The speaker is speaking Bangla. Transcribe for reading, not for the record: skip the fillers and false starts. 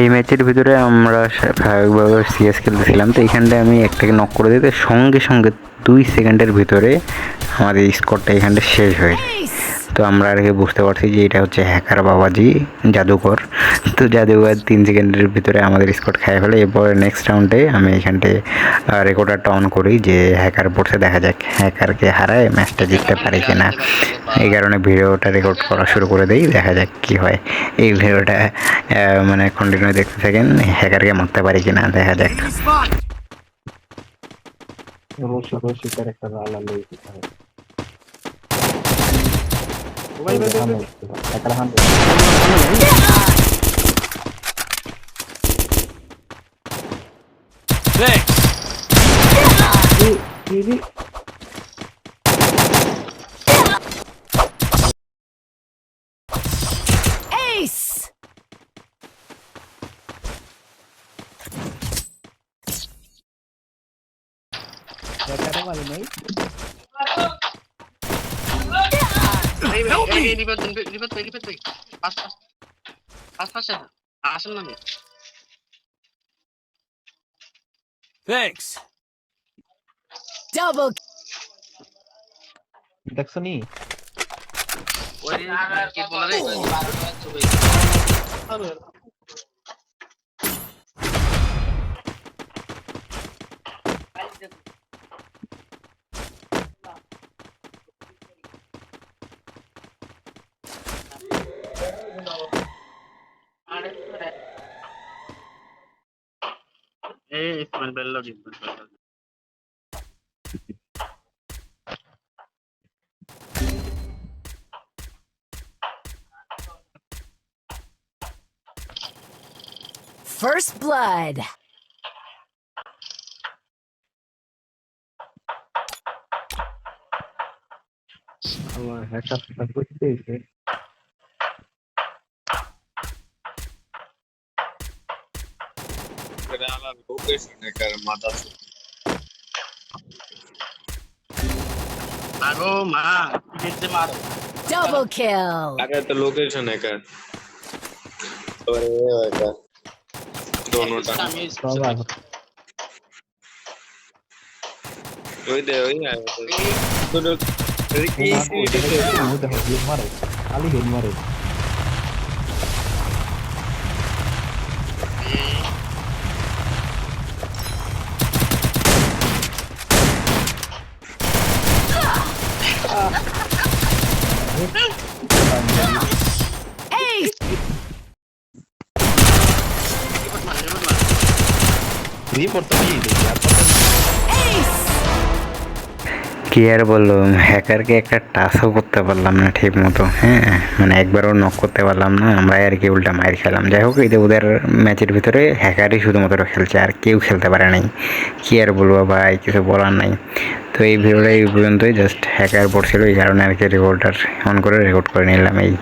এই ম্যাচের ভিতরে আমরা স্বাভাবিকভাবে সিএস খেলতেছিলাম, তো এইখানটায় আমি একটাকে নক করে দিতে সঙ্গে সঙ্গে 2 সেকেন্ডের ভিতরে আমাদের স্কোরটা এখানটা শেষ হয়ে যায়। তো আমরা আর কি বুঝতে পারছি যে এটা হচ্ছে হ্যাকার বাবাজি, জাদুকর। তো জাদুকর 3 সেকেন্ডের ভিতরে আমাদের স্কোর খেয়ে ফেলে। এরপরে নেক্সট রাউন্ডে আমি এখানটায় রেকর্ডারটা অন করি যে হ্যাকার পড়ছে, দেখা যাক হ্যাকারকে হারায় ম্যাচটা জিততে পারে কিনা। এই কারণে ভিডিওটা রেকর্ড করা শুরু করে দিই, দেখা যাক কি হয়। এই ভিডিওটা মানে কন্টিনিউ দেখতে থাকেন, হ্যাকারকে মারতে পারি কিনা দেখা যাক। অবশ্যই অবশ্যই ক্যারেক্টার আলাদা লইতে হবে। ভাই ভাই ভাই একটা হান দিদি Ace! ক্যারেক্টার ভালো নাই। Thanks. Double দেখছো নি? First blood. আমার হ্যাকার করতে এসে Double kill. अरे तो लोकेशन है क्या और ये है क्या दोनों टाइम সবাই वही आया तो रिकी মারে খালি হেড মারে। Ace! রিপোর্ট তো দিয়ে দিই আর Ace! কি আর বললো, হ্যাকারকে একটা টাচও করতে পারলাম না ঠিক মতো। হ্যাঁ, মানে একবারও নক করতে পারলাম না, আমরা আর কি উল্টা মার খেলাম। যাই হোক, এই যে ওদের ম্যাচের ভিতরে হ্যাকারই শুধুমাত্র খেলছে, আর কেউ খেলতে পারে নাই। কি আর বলবো ভাই, কিছু বলার নাই। তো এই ভিডিওটা এই পর্যন্তই, জাস্ট হ্যাকার পড়ছিল এই কারণে আর কি রেকর্ডার অন করে রেকর্ড করে নিলাম এই।